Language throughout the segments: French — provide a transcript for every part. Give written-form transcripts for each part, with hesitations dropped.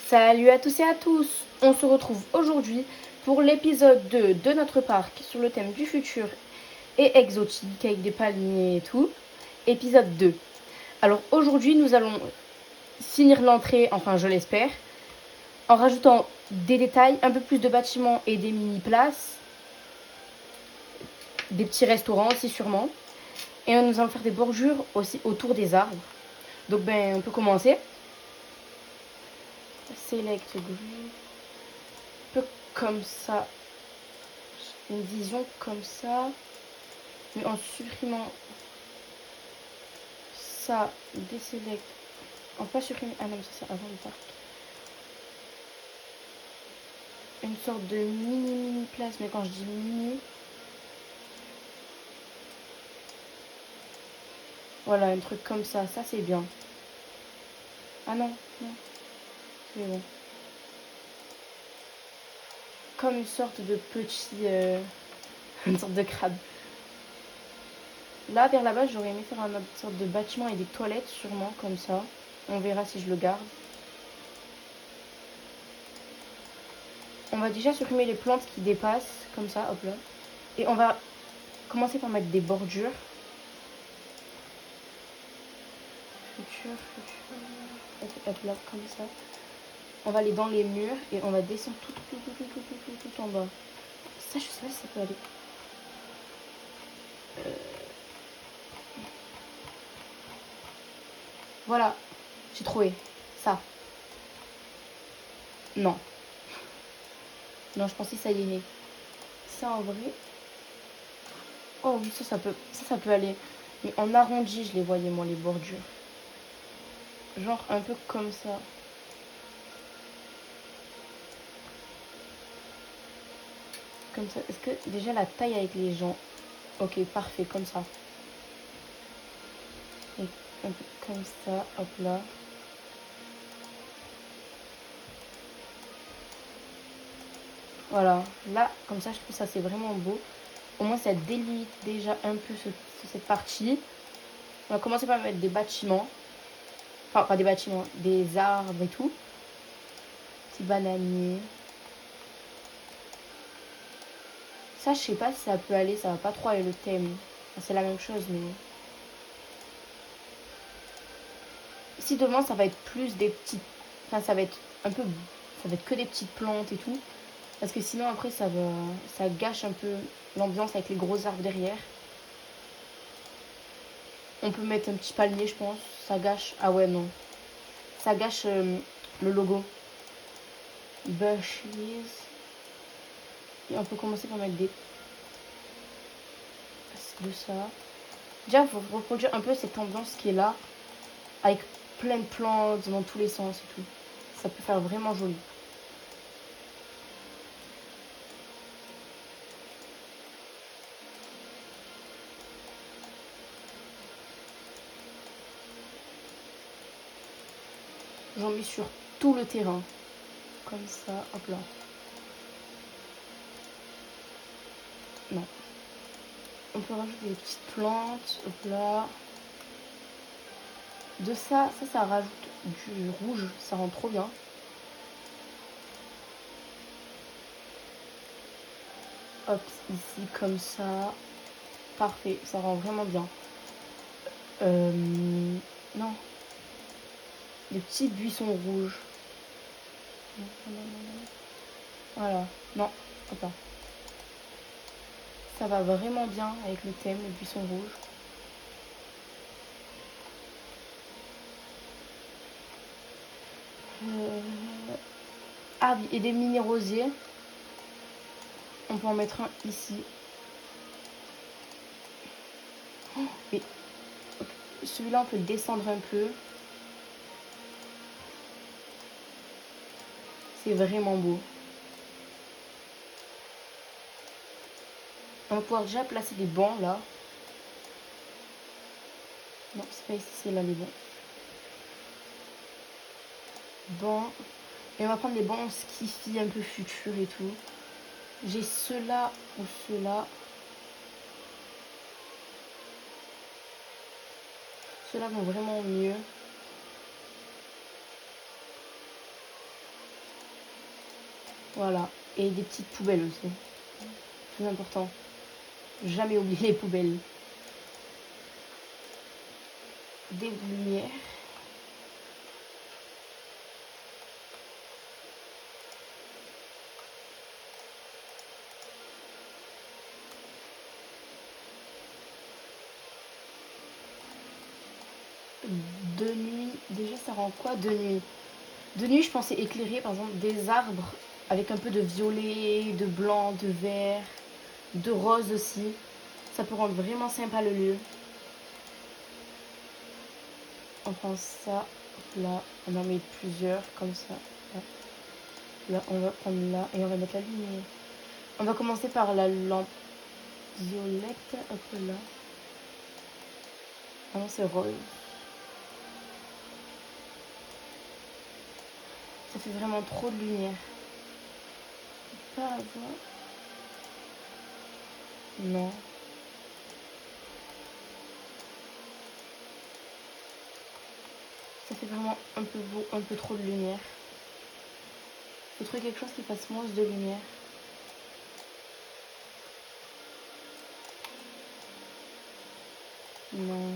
Salut à tous et à tous. On se retrouve aujourd'hui pour l'épisode 2 de notre parc sur le thème du futur et exotique avec des palmiers et tout. Épisode 2. Alors aujourd'hui nous allons finir l'entrée, enfin je l'espère, en rajoutant des détails, un peu plus de bâtiments et des mini-places, des petits restaurants aussi sûrement. Et nous allons faire des bordures aussi autour des arbres. Donc on peut commencer. Select grid. Un peu comme ça. Une vision comme ça. Mais en supprimant ça, déselect. On peut pas supprimer. Ah non, c'est ça avant le parc. Une sorte de mini place, mais quand je dis mini. Voilà, un truc comme ça. Ça, c'est bien. Ah non, non. C'est bon. Comme une sorte de petit. Une sorte de crabe. Là, vers là-bas, j'aurais aimé faire une sorte de bâtiment et des toilettes, sûrement, comme ça. On verra si je le garde. On va déjà supprimer les plantes qui dépassent, comme ça, hop là. Et on va commencer par mettre des bordures. Futur. Hop là, comme ça. On va aller dans les murs et on va descendre tout en bas. Ça, je sais pas si ça peut aller. Voilà, j'ai trouvé. Ça. Non. Non, je pensais que ça y est. Ça, en vrai. Oh oui, ça peut aller. Mais en arrondi, je les voyais, moi, les bordures. Genre un peu comme ça. Comme ça. Est-ce que déjà la taille avec les gens. Ok, parfait, comme ça. Et un peu comme ça, hop là. Voilà, là, comme ça, je trouve ça c'est vraiment beau. Au moins, ça délimite déjà un peu cette partie. On va commencer par mettre des bâtiments. Enfin, pas des bâtiments, des arbres et tout. Petit bananier. Ça, je sais pas si ça peut aller, ça va pas trop avec le thème. Enfin, c'est la même chose, mais. Si demain, ça va être plus des petites. Enfin, ça va être un peu. Ça va être que des petites plantes et tout. Parce que sinon, après, ça gâche un peu l'ambiance avec les gros arbres derrière. On peut mettre un petit palmier, je pense. Ça gâche. Ah ouais, non. Ça gâche le logo. Bushes. Et on peut commencer par mettre de ça. Déjà, il faut reproduire un peu cette ambiance qui est là. Avec plein de plantes dans tous les sens et tout. Ça peut faire vraiment joli. J'en mets sur tout le terrain. Comme ça, hop là. Non. On peut rajouter des petites plantes, hop là. De ça rajoute du rouge, ça rend trop bien. Hop, ici, comme ça. Parfait, ça rend vraiment bien. Non. Des petits buissons rouges. Voilà. Non, hop là. Ça va vraiment bien avec le thème, les buissons rouges. Ah oui, et des mini rosiers. On peut en mettre un ici. Et celui-là, on peut le descendre un peu. C'est vraiment beau. On va pouvoir déjà placer des bancs là. Non, c'est pas ici, c'est là les bancs. Bancs. Et on va prendre des bancs en skiffy un peu futur et tout. J'ai ceux-là ou ceux-là. Ceux-là vont vraiment mieux. Voilà. Et des petites poubelles aussi. Plus important. Jamais oublier les poubelles. Des lumières. De nuit. Déjà, ça rend quoi de nuit? De nuit, je pensais éclairer, par exemple, des arbres avec un peu de violet, de blanc, de vert, de rose aussi. Ça peut rendre vraiment sympa le lieu. On prend ça, là, on en met plusieurs, comme ça. Là, là on va prendre là, et on va mettre la lumière. On va commencer par la lampe violette, hop là. Ah non, c'est rose. Ça fait vraiment trop de lumière. Pas avoir. Non. Ça fait vraiment un peu beau, un peu trop de lumière. Faut trouver quelque chose qui fasse moins de lumière. Non.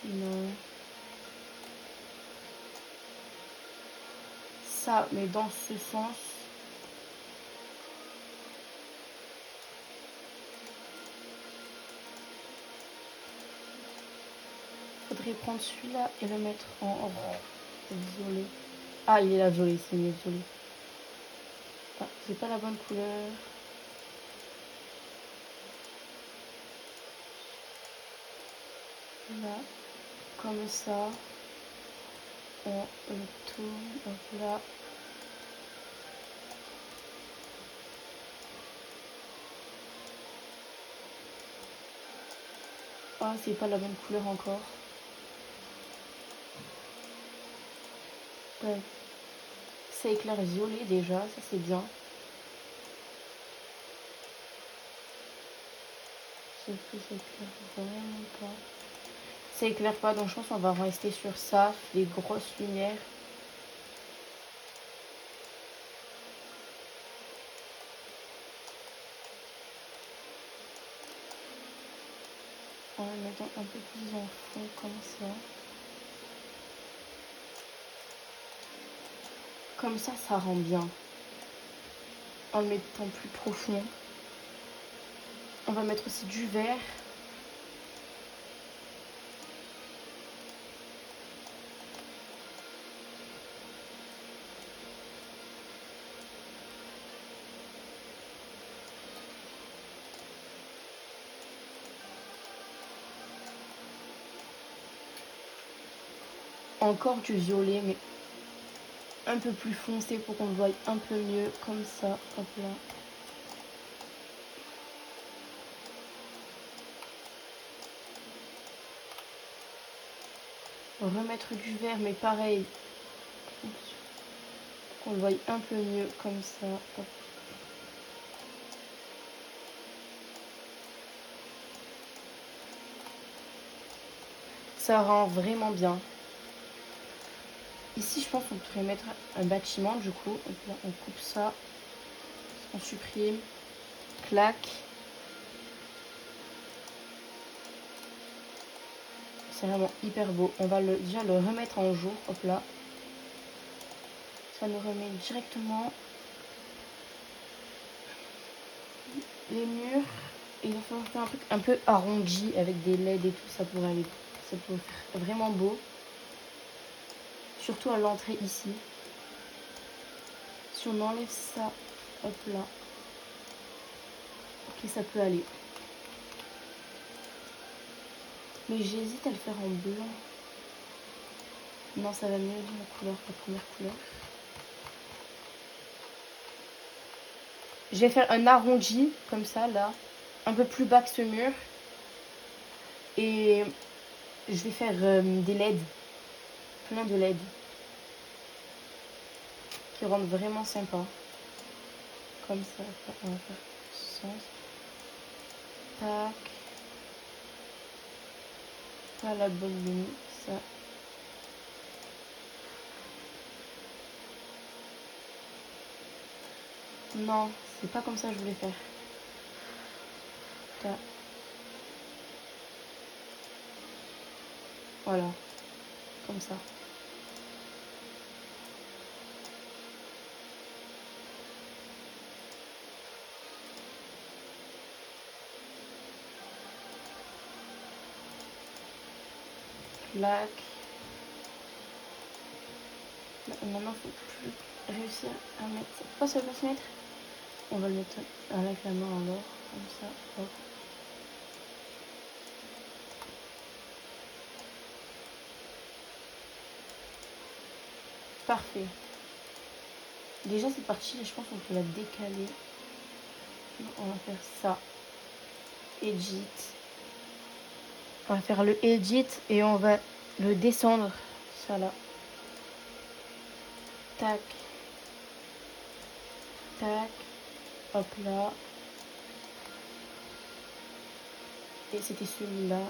Non. Ça, mais dans ce sens. Faudrait prendre celui-là et le mettre en violet. Ah, il est là, violet, c'est mieux violet. Ah, c'est pas la bonne couleur. Là, comme ça. On le tourne, hop là. Ah, c'est pas la bonne couleur encore. Ouais. Ça éclaire violet déjà, ça c'est bien. Sauf que ça éclaire vraiment pas. Ça éclaire pas, donc je pense qu'on va rester sur ça, les grosses lumières. En le mettant un peu plus en fond comme ça. Comme ça rend bien. En le mettant plus profond. On va mettre aussi du vert. Encore du violet, mais un peu plus foncé pour qu'on le voie un peu mieux, comme ça, hop là. Remettre du vert, mais pareil, pour qu'on le voie un peu mieux, comme ça, hop. Ça rend vraiment bien. Ici, je pense qu'on pourrait mettre un bâtiment, du coup. Hop là, on coupe ça, on supprime, clac. C'est vraiment hyper beau. On va déjà le remettre en jour. Hop là. Ça nous remet directement les murs. Et il va falloir faire un truc un peu arrondi avec des LED et tout. Ça pourrait aller. Ça pourrait faire vraiment beau. Surtout à l'entrée ici. Si on enlève ça, hop là. Ok, ça peut aller. Mais j'hésite à le faire en blanc. Non, ça va mieux la première couleur. Je vais faire un arrondi, comme ça, là. Un peu plus bas que ce mur. Et je vais faire des LED. Plein de LED. Qui rendent vraiment sympa. Comme ça, on va faire ce sens. Tac. Pas la bonne limite, ça. Non, c'est pas comme ça que je voulais faire. Voilà, comme ça. Clac. Maintenant, il faut plus réussir à mettre. Pourquoi ça va pas se mettre? On va le mettre avec la main alors, comme ça. Hop. Parfait. Déjà cette partie, je pense qu'on peut la décaler. On va faire ça. Edit. On va faire le edit et on va le descendre. Ça là. Tac. Tac. Hop là. Et c'était celui-là.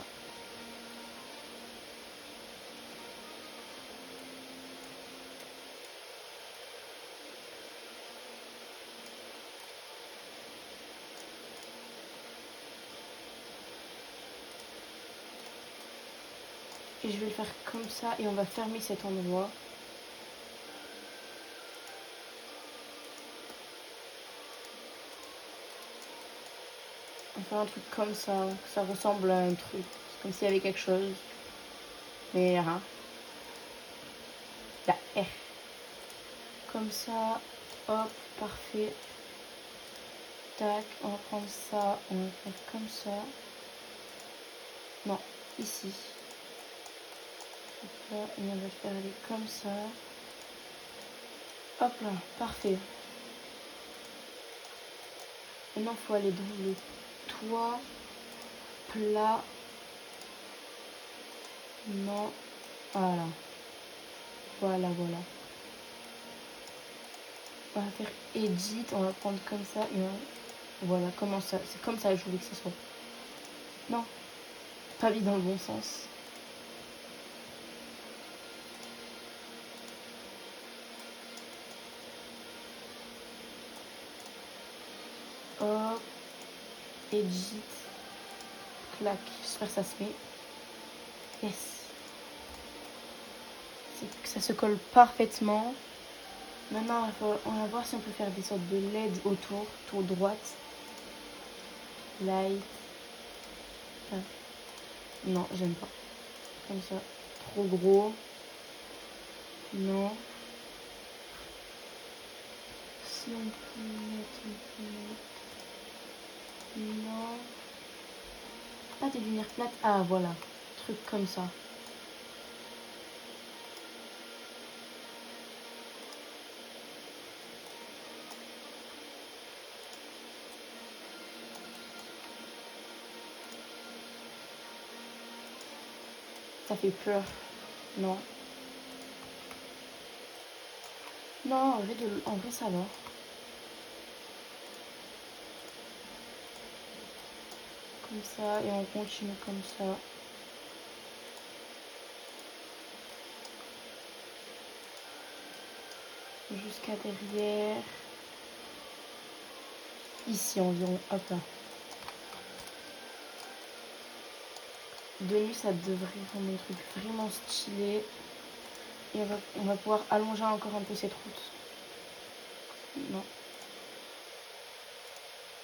Et je vais le faire comme ça et on va fermer cet endroit. On va faire un truc comme ça, que ça ressemble à un truc. C'est comme s'il y avait quelque chose. Mais rien. La R. Comme ça. Hop, parfait. Tac, on va prendre ça. On va faire comme ça. Non, ici. Hop là, et on va le faire aller comme ça. Hop là, parfait. Maintenant, il faut aller dans le toit. Plat. Non. Voilà. Voilà. On va faire edit, on va prendre comme ça et voilà, comment ça, c'est comme ça que je voulais que ce soit. Non, pas mis dans le bon sens. Hop, edit, clac, j'espère que ça se met. Yes. Ça se colle parfaitement. Maintenant, on va voir si on peut faire des sortes de LED autour, tour droite. Light. Ah. Non, j'aime pas. Comme ça. Trop gros. Non. Si on peut mettre. Non. Pas des lumières plates. Ah, voilà. Truc comme ça. Ça fait peur. Non. Non, en vrai ça va. Comme ça, et on continue comme ça. Jusqu'à derrière. Ici environ. Hop là. De nuit, ça devrait rendre un truc vraiment stylé. Et on va pouvoir allonger encore un peu cette route. Non.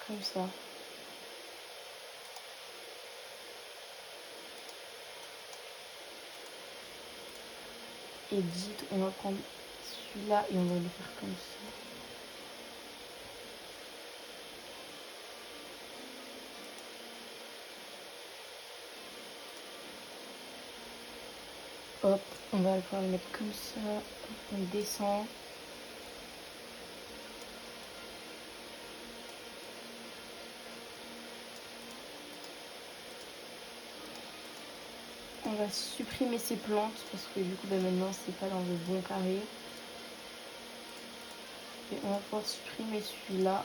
Comme ça. Edit, on va prendre celui-là et on va le faire comme ça. Hop, on va pouvoir le mettre comme ça. On descend. On va supprimer ces plantes parce que du coup maintenant c'est pas dans le bon carré. Et on va pouvoir supprimer celui-là.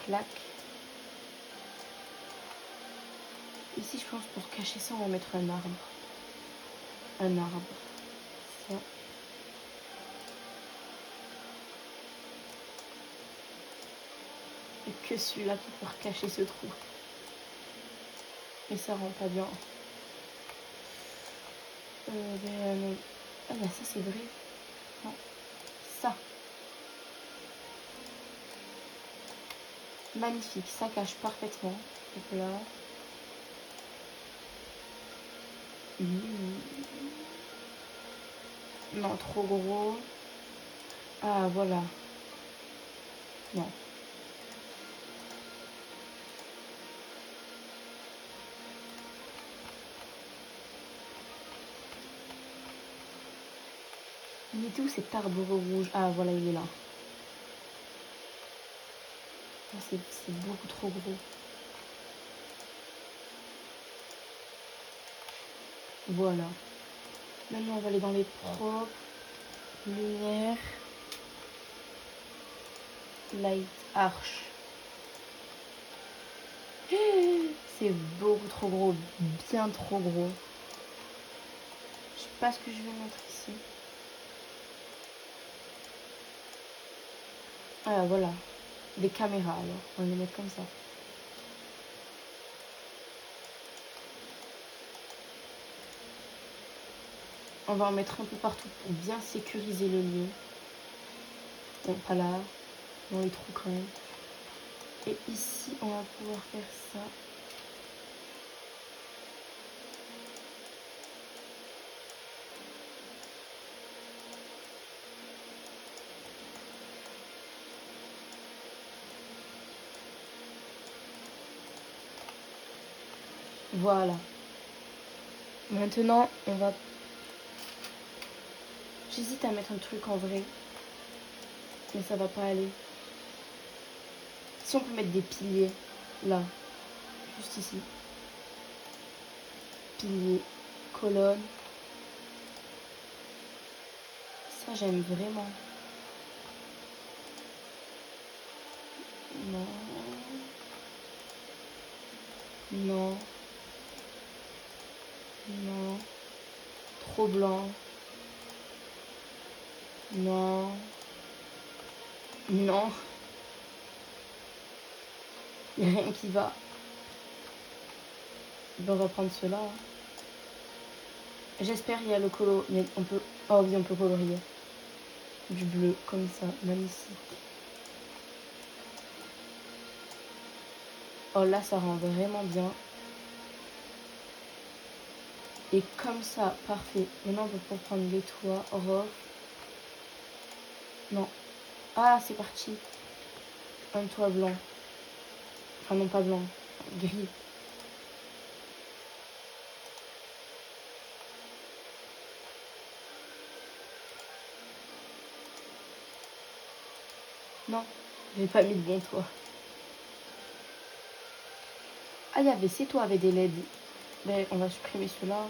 Clac. Ici je pense pour cacher ça on va mettre un arbre. Un arbre. Ça. que celui-là qui peut cacher ce trou. Et ça rend pas bien. Non. Ah bah ça c'est vrai. Non. Ça. Magnifique, ça cache parfaitement. Donc là. Non, trop gros. Ah voilà. Non. Il est où cet arbre rouge? Ah voilà, il est là. C'est beaucoup trop gros. Voilà. Maintenant, on va aller dans les propres. Lumière. Light. Arche. C'est beaucoup trop gros. Bien trop gros. Je sais pas ce que je vais mettre ici. Ah voilà. Des caméras alors. On va les mettre comme ça. On va en mettre un peu partout pour bien sécuriser le lieu. Bon, pas là. Dans les trous quand même. Et ici, on va pouvoir faire ça. Voilà. Maintenant, on va... J'hésite à mettre un truc en vrai. Mais ça va pas aller. Si on peut mettre des piliers, là. Juste ici. Piliers, colonnes. Ça, j'aime vraiment. Non. Non. Non. Trop blanc. Non. Non. Il n'y a rien qui va. Ben, on va prendre cela. J'espère qu'il y a le colo. On peut... Oh oui, on peut colorier. Du bleu, comme ça. Magnifique. Oh là, ça rend vraiment bien. Et comme ça, parfait. Maintenant, on peut prendre les toits. Off. Non. Ah, c'est parti. Un toit blanc. Enfin, non, pas blanc. Gris. Non, j'ai pas mis de bon toit. Ah, il y avait ces toits avec des LED. Mais on va supprimer ceux-là.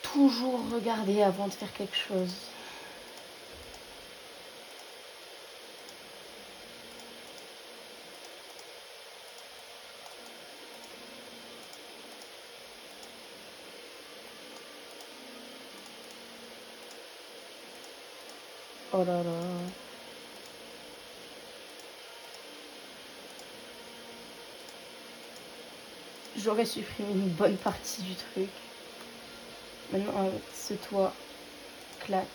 Toujours regarder avant de faire quelque chose. Oh là là. J'aurais supprimé une bonne partie du truc. Maintenant, avec ce toit, clac.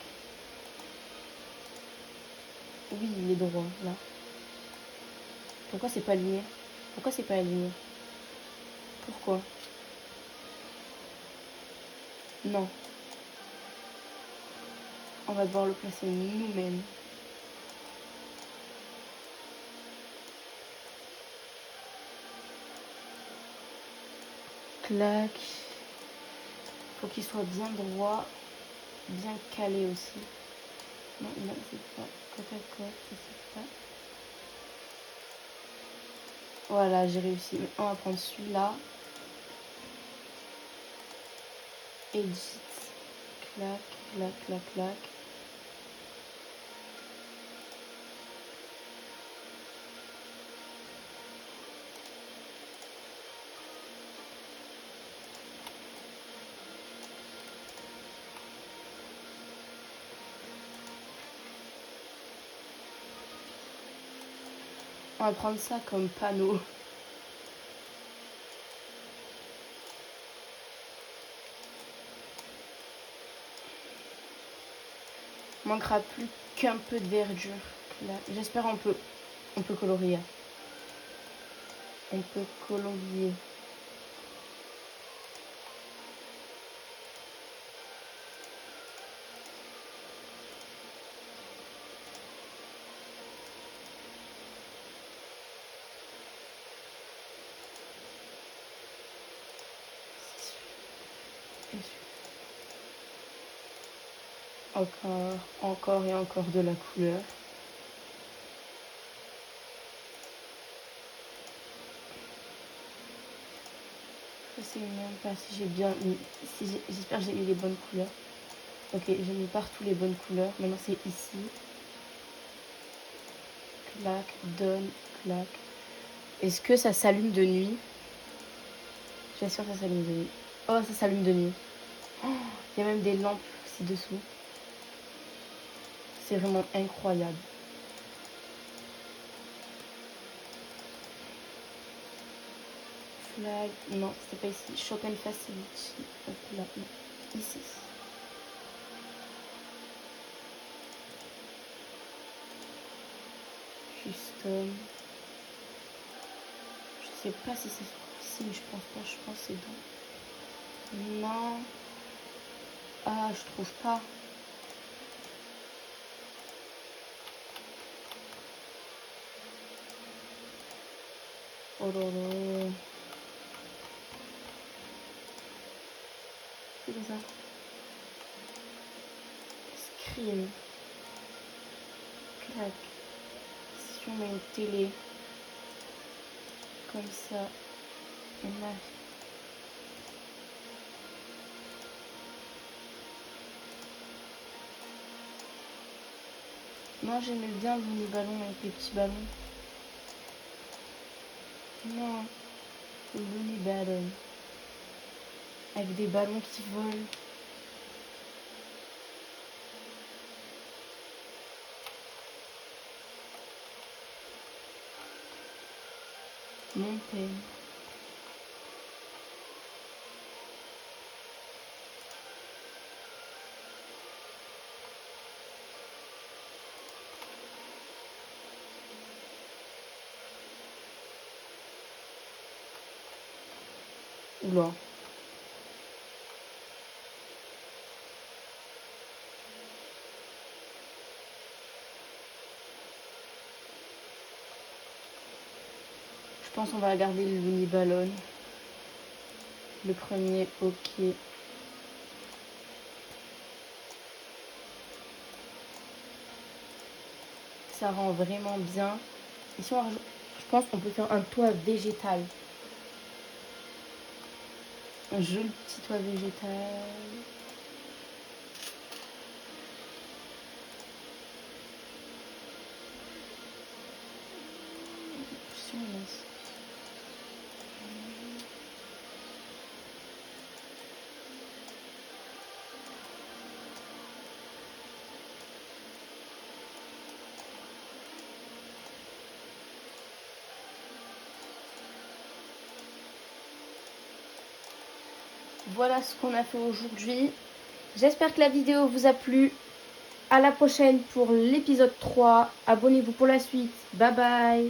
Oui, il est droit, là. Pourquoi c'est pas aligné? Pourquoi c'est pas aligné? Pourquoi? Non. On va devoir le placer nous-mêmes. Clac. Faut qu'il soit bien droit, bien calé aussi. Non, là, c'est pas. Coca-Cola, c'est pas. Voilà, j'ai réussi. On va prendre celui-là. Edit. Clac, clac, clac, clac. On va prendre ça comme panneau. Manquera plus qu'un peu de verdure. Là, j'espère on peut colorier. On peut colorier. Encore et encore de la couleur. Je sais même pas si j'ai bien mis. J'espère que j'ai mis les bonnes couleurs. Ok, j'ai mis partout les bonnes couleurs. Maintenant c'est ici. Clac, donne, clac. Est-ce que ça s'allume de nuit? J'espère que ça s'allume de nuit. Oh, ça s'allume de nuit. Oh, il y a même des lampes ci-dessous. C'est vraiment incroyable. Flag, non, c'est pas ici. Shopping Facility. Hop là, ici. Custom. Je sais pas si c'est ici, mais je pense pas. Je pense que c'est dans. Non. Ah, je trouve pas. Oh là là. C'est comme ça. Screen. Clac. Si on met une télé. Comme ça. On a. Moi j'aimais bien le mini-ballon avec les petits ballons. Non, le mini-ballon. Avec des ballons qui volent. Montagne. Oula. Je pense qu'on va garder le mini-ballon. Le premier, ok. Ça rend vraiment bien. Ici, je pense qu'on peut faire un toit végétal. Un joli petit toit végétal. Si on laisse. Voilà ce qu'on a fait aujourd'hui. J'espère que la vidéo vous a plu. À la prochaine pour l'épisode 3. Abonnez-vous pour la suite. Bye bye.